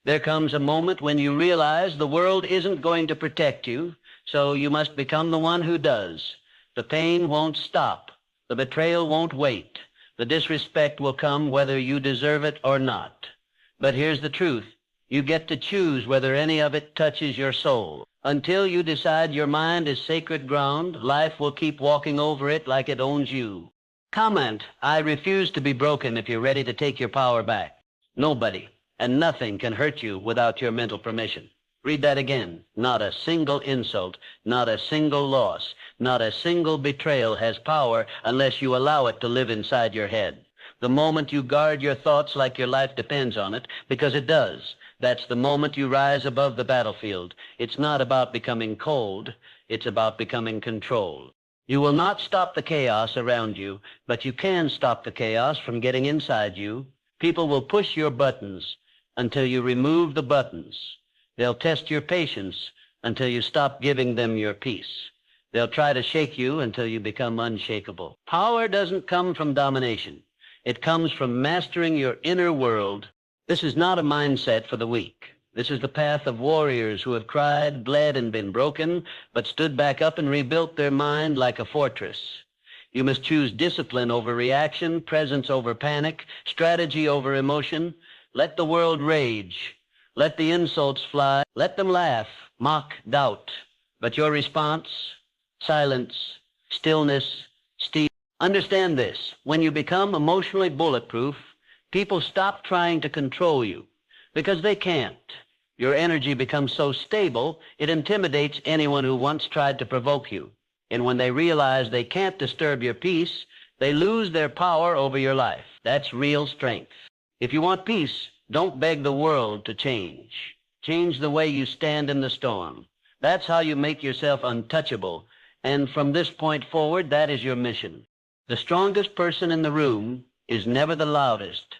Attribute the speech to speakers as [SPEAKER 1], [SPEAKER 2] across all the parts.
[SPEAKER 1] There comes a moment when you realize the world isn't going to protect you, so you must become the one who does. The pain won't stop. The betrayal won't wait. The disrespect will come whether you deserve it or not. But here's the truth. You get to choose whether any of it touches your soul. Until you decide your mind is sacred ground, life will keep walking over it like it owns you. Comment, I refuse to be broken if you're ready to take your power back. Nobody and nothing can hurt you without your mental permission. Read that again. Not a single insult, not a single loss, not a single betrayal has power unless you allow it to live inside your head. The moment you guard your thoughts like your life depends on it, because it does, that's the moment you rise above the battlefield. It's not about becoming cold, it's about becoming controlled. You will not stop the chaos around you, but you can stop the chaos from getting inside you. People will push your buttons until you remove the buttons. They'll test your patience until you stop giving them your peace. They'll try to shake you until you become unshakable. Power doesn't come from domination. It comes from mastering your inner world. This is not a mindset for the weak. This is the path of warriors who have cried, bled, and been broken, but stood back up and rebuilt their mind like a fortress. You must choose discipline over reaction, presence over panic, strategy over emotion. Let the world rage. Let the insults fly. Let them laugh, mock, doubt. But your response? Silence, stillness, steel. Understand this. When you become emotionally bulletproof, people stop trying to control you because they can't. Your energy becomes so stable, it intimidates anyone who once tried to provoke you. And when they realize they can't disturb your peace, they lose their power over your life. That's real strength. If you want peace, don't beg the world to change. Change the way you stand in the storm. That's how you make yourself untouchable. And from this point forward, that is your mission. The strongest person in the room is never the loudest.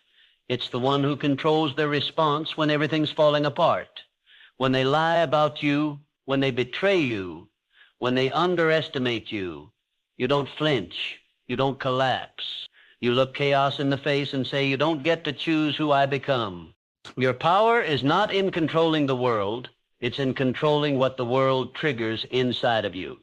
[SPEAKER 1] It's the one who controls their response when everything's falling apart. When they lie about you, when they betray you, when they underestimate you, you don't flinch. You don't collapse. You look chaos in the face and say, you don't get to choose who I become. Your power is not in controlling the world. It's in controlling what the world triggers inside of you.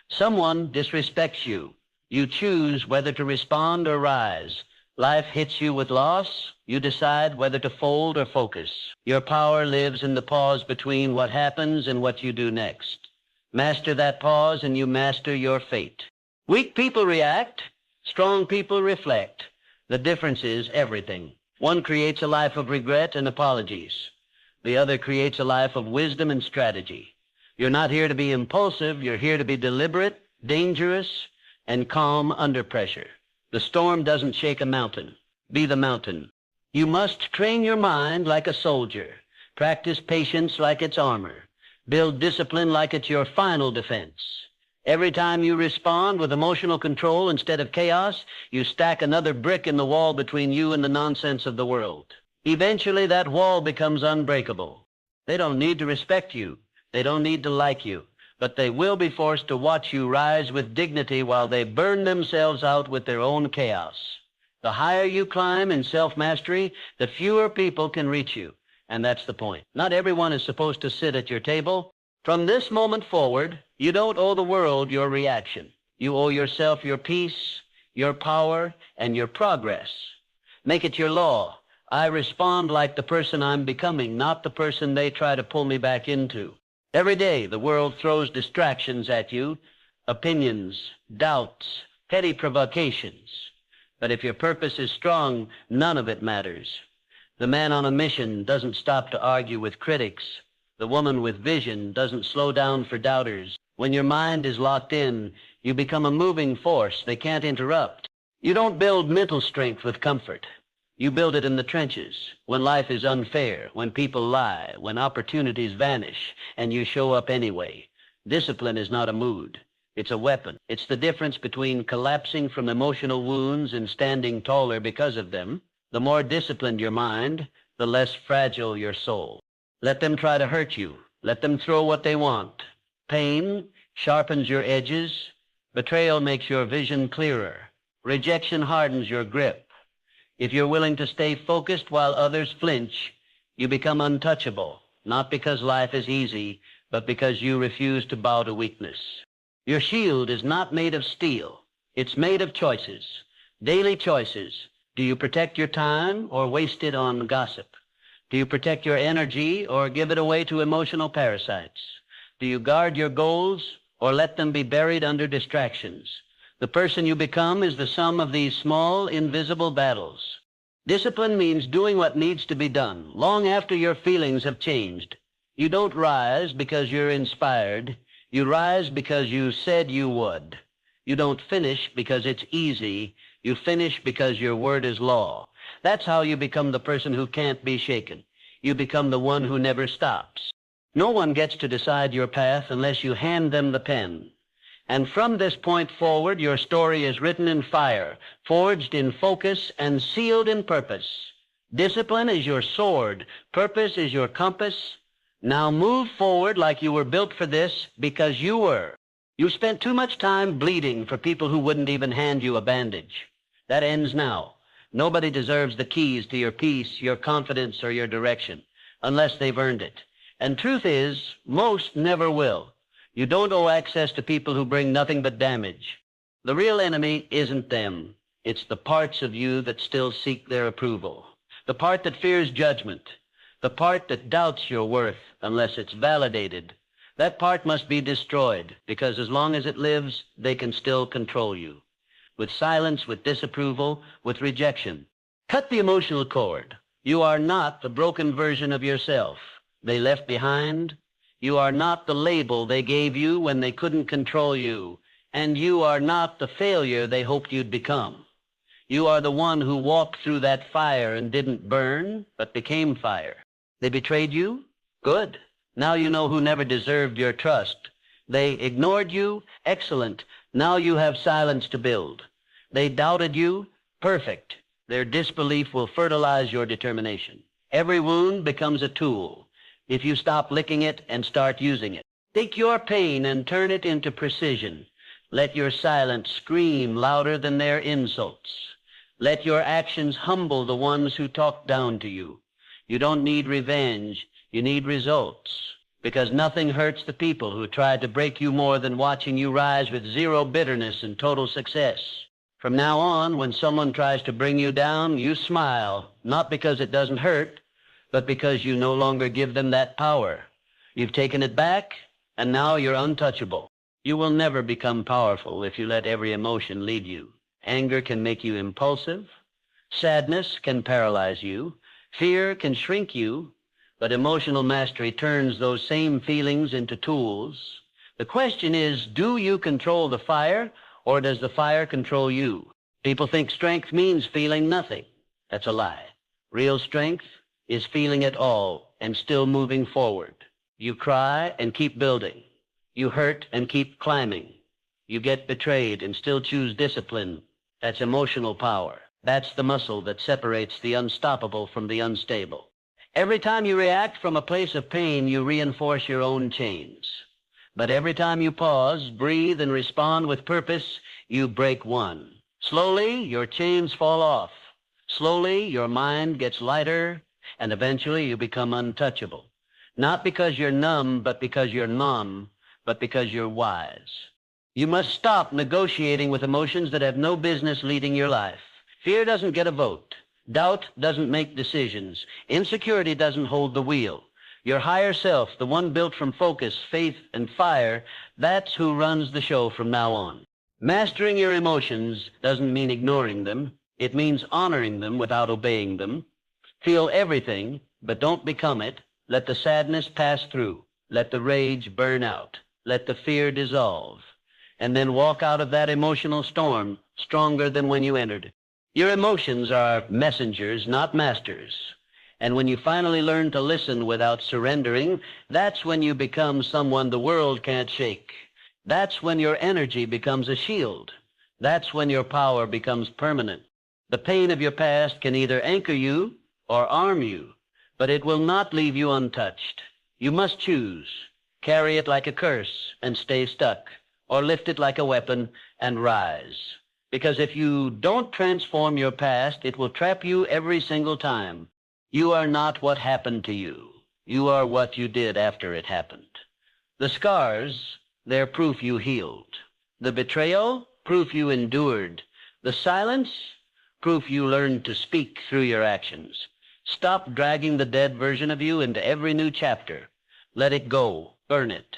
[SPEAKER 1] Someone disrespects you. You choose whether to respond or rise. Life hits you with loss. You decide whether to fold or focus. Your power lives in the pause between what happens and what you do next. Master that pause and you master your fate. Weak people react. Strong people reflect. The difference is everything. One creates a life of regret and apologies. The other creates a life of wisdom and strategy. You're not here to be impulsive. You're here to be deliberate, dangerous, and calm under pressure. The storm doesn't shake a mountain. Be the mountain. You must train your mind like a soldier. Practice patience like it's armor. Build discipline like it's your final defense. Every time you respond with emotional control instead of chaos, you stack another brick in the wall between you and the nonsense of the world. Eventually, that wall becomes unbreakable. They don't need to respect you. They don't need to like you. But they will be forced to watch you rise with dignity while they burn themselves out with their own chaos. The higher you climb in self-mastery, the fewer people can reach you. And that's the point. Not everyone is supposed to sit at your table. From this moment forward, you don't owe the world your reaction. You owe yourself your peace, your power, and your progress. Make it your law. I respond like the person I'm becoming, not the person they try to pull me back into. Every day, the world throws distractions at you, opinions, doubts, petty provocations. But if your purpose is strong, none of it matters. The man on a mission doesn't stop to argue with critics. The woman with vision doesn't slow down for doubters. When your mind is locked in, you become a moving force they can't interrupt. You don't build mental strength with comfort. You build it in the trenches, when life is unfair, when people lie, when opportunities vanish, and you show up anyway. Discipline is not a mood. It's a weapon. It's the difference between collapsing from emotional wounds and standing taller because of them. The more disciplined your mind, the less fragile your soul. Let them try to hurt you. Let them throw what they want. Pain sharpens your edges. Betrayal makes your vision clearer. Rejection hardens your grip. If you're willing to stay focused while others flinch, You become untouchable, not because life is easy, but because you refuse to bow to weakness. Your shield is not made of steel. It's made of choices, daily choices. Do you protect your time or waste it on gossip? Do you protect your energy or give it away to emotional parasites? Do you guard your goals or let them be buried under distractions? The person you become is the sum of these small, invisible battles. Discipline means doing what needs to be done, long after your feelings have changed. You don't rise because you're inspired. You rise because you said you would. You don't finish because it's easy. You finish because your word is law. That's how you become the person who can't be shaken. You become the one who never stops. No one gets to decide your path unless you hand them the pen. And from this point forward, your story is written in fire, forged in focus, and sealed in purpose. Discipline is your sword. Purpose is your compass. Now move forward like you were built for this because you were. You spent too much time bleeding for people who wouldn't even hand you a bandage. That ends now. Nobody deserves the keys to your peace, your confidence, or your direction, unless they've earned it. And truth is, most never will. You don't owe access to people who bring nothing but damage. The real enemy isn't them. It's the parts of you that still seek their approval. The part that fears judgment. The part that doubts your worth unless it's validated. That part must be destroyed, because as long as it lives, they can still control you. With silence, with disapproval, with rejection. Cut the emotional cord. You are not the broken version of yourself they left behind. You are not the label they gave you when they couldn't control you. And you are not the failure they hoped you'd become. You are the one who walked through that fire and didn't burn, but became fire. They betrayed you? Good. Now you know who never deserved your trust. They ignored you? Excellent. Now you have silence to build. They doubted you? Perfect. Their disbelief will fertilize your determination. Every wound becomes a tool if you stop licking it and start using it. Take your pain and turn it into precision. Let your silence scream louder than their insults. Let your actions humble the ones who talk down to you. You don't need revenge. You need results. Because nothing hurts the people who try to break you more than watching you rise with zero bitterness and total success. From now on, when someone tries to bring you down, you smile, not because it doesn't hurt, but because you no longer give them that power. You've taken it back, and now you're untouchable. You will never become powerful if you let every emotion lead you. Anger can make you impulsive. Sadness can paralyze you. Fear can shrink you. But emotional mastery turns those same feelings into tools. The question is, do you control the fire, or does the fire control you? People think strength means feeling nothing. That's a lie. Real strength is feeling it all and still moving forward. You cry and keep building. You hurt and keep climbing. You get betrayed and still choose discipline. That's emotional power. That's the muscle that separates the unstoppable from the unstable. Every time you react from a place of pain, you reinforce your own chains. But every time you pause, breathe, and respond with purpose, you break one. Slowly, your chains fall off. Slowly, your mind gets lighter, and eventually you become untouchable. Not because you're numb, but because you're numb, but because you're wise. You must stop negotiating with emotions that have no business leading your life. Fear doesn't get a vote. Doubt doesn't make decisions. Insecurity doesn't hold the wheel. Your higher self, the one built from focus, faith, and fire, that's who runs the show from now on. Mastering your emotions doesn't mean ignoring them. It means honoring them without obeying them. Feel everything, but don't become it. Let the sadness pass through. Let the rage burn out. Let the fear dissolve. And then walk out of that emotional storm stronger than when you entered. Your emotions are messengers, not masters. And when you finally learn to listen without surrendering, that's when you become someone the world can't shake. That's when your energy becomes a shield. That's when your power becomes permanent. The pain of your past can either anchor you or arm you, but it will not leave you untouched. You must choose. Carry it like a curse and stay stuck, or lift it like a weapon and rise. Because if you don't transform your past, it will trap you every single time. You are not what happened to you. You are what you did after it happened. The scars, they're proof you healed. The betrayal, proof you endured. The silence, proof you learned to speak through your actions. Stop dragging the dead version of you into every new chapter. Let it go. Burn it.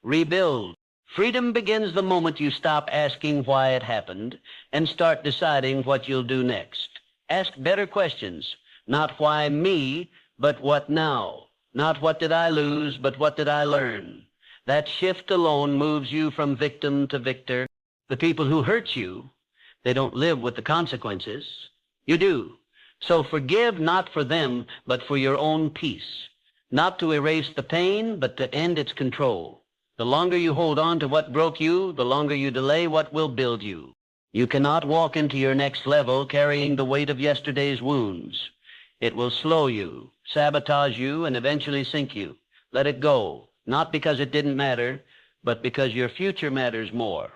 [SPEAKER 1] Rebuild. Freedom begins the moment you stop asking why it happened and start deciding what you'll do next. Ask better questions. Not why me, but what now. Not what did I lose, but what did I learn. That shift alone moves you from victim to victor. The people who hurt you, they don't live with the consequences. You do. So forgive not for them, but for your own peace. Not to erase the pain, but to end its control. The longer you hold on to what broke you, the longer you delay what will build you. You cannot walk into your next level carrying the weight of yesterday's wounds. It will slow you, sabotage you, and eventually sink you. Let it go, not because it didn't matter, but because your future matters more.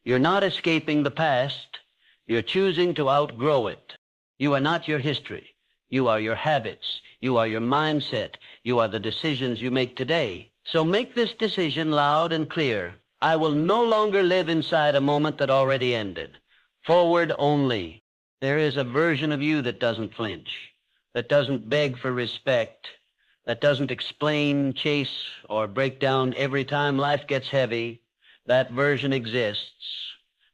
[SPEAKER 1] You're not escaping the past. You're choosing to outgrow it. You are not your history. You are your habits. You are your mindset. You are the decisions you make today. So make this decision loud and clear. I will no longer live inside a moment that already ended. Forward only. There is a version of you that doesn't flinch, that doesn't beg for respect, that doesn't explain, chase, or break down every time life gets heavy. That version exists,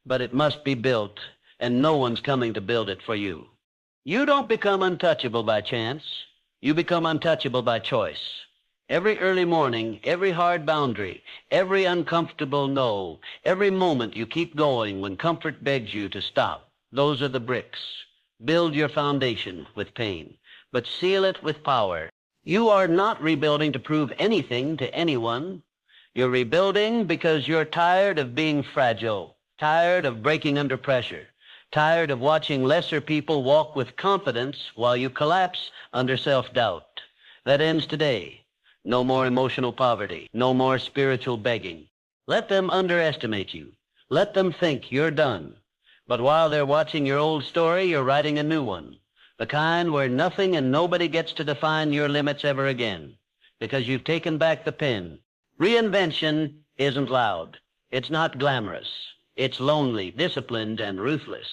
[SPEAKER 1] but it must be built, and no one's coming to build it for you. You don't become untouchable by chance. You become untouchable by choice. Every early morning, every hard boundary, every uncomfortable no, every moment you keep going when comfort begs you to stop. Those are the bricks. Build your foundation with pain, but seal it with power. You are not rebuilding to prove anything to anyone. You're rebuilding because you're tired of being fragile, tired of breaking under pressure, tired of watching lesser people walk with confidence while you collapse under self-doubt. That ends today. No more emotional poverty. No more spiritual begging. Let them underestimate you. Let them think you're done. But while they're watching your old story, you're writing a new one. The kind where nothing and nobody gets to define your limits ever again, because you've taken back the pen. Reinvention isn't loud. It's not glamorous. It's lonely, disciplined, and ruthless.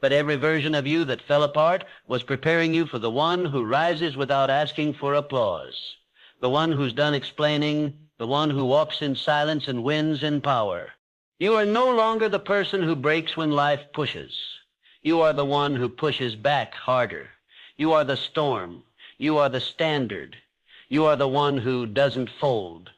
[SPEAKER 1] But every version of you that fell apart was preparing you for the one who rises without asking for applause. The one who's done explaining, the one who walks in silence and wins in power. You are no longer the person who breaks when life pushes. You are the one who pushes back harder. You are the storm. You are the standard. You are the one who doesn't fold,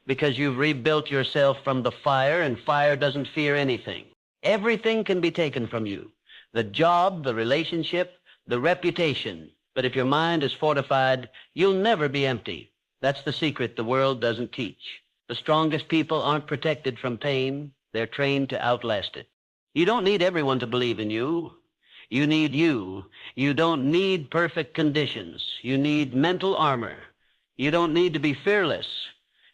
[SPEAKER 1] because you've rebuilt yourself from the fire, and fire doesn't fear anything. Everything can be taken from you. The job, the relationship, the reputation. But if your mind is fortified, you'll never be empty. That's the secret the world doesn't teach. The strongest people aren't protected from pain. They're trained to outlast it. You don't need everyone to believe in you. You need you. You don't need perfect conditions. You need mental armor. You don't need to be fearless.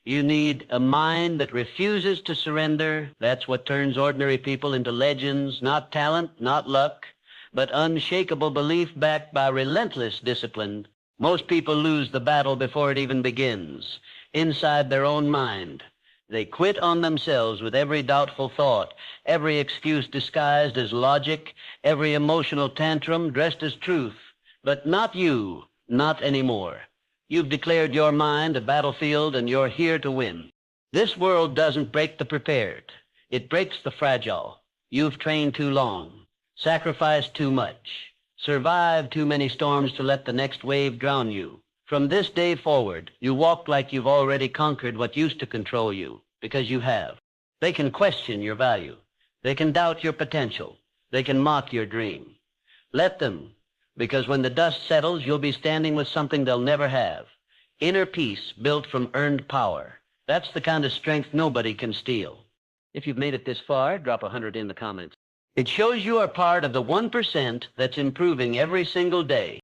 [SPEAKER 1] You need a mind that refuses to surrender. That's what turns ordinary people into legends. Not talent, not luck, but unshakable belief backed by relentless discipline. Most people lose the battle before it even begins, inside their own mind. They quit on themselves with every doubtful thought, every excuse disguised as logic, every emotional tantrum dressed as truth. But not you, not anymore. You've declared your mind a battlefield, and you're here to win. This world doesn't break the prepared. It breaks the fragile. You've trained too long, sacrificed too much, survived too many storms to let the next wave drown you. From this day forward, you walk like you've already conquered what used to control you, because you have. They can question your value. They can doubt your potential. They can mock your dream. Let them, because when the dust settles, you'll be standing with something they'll never have. Inner peace built from earned power. That's the kind of strength nobody can steal. If you've made it this far, drop 100 in the comments. It shows you are part of the 1% that's improving every single day.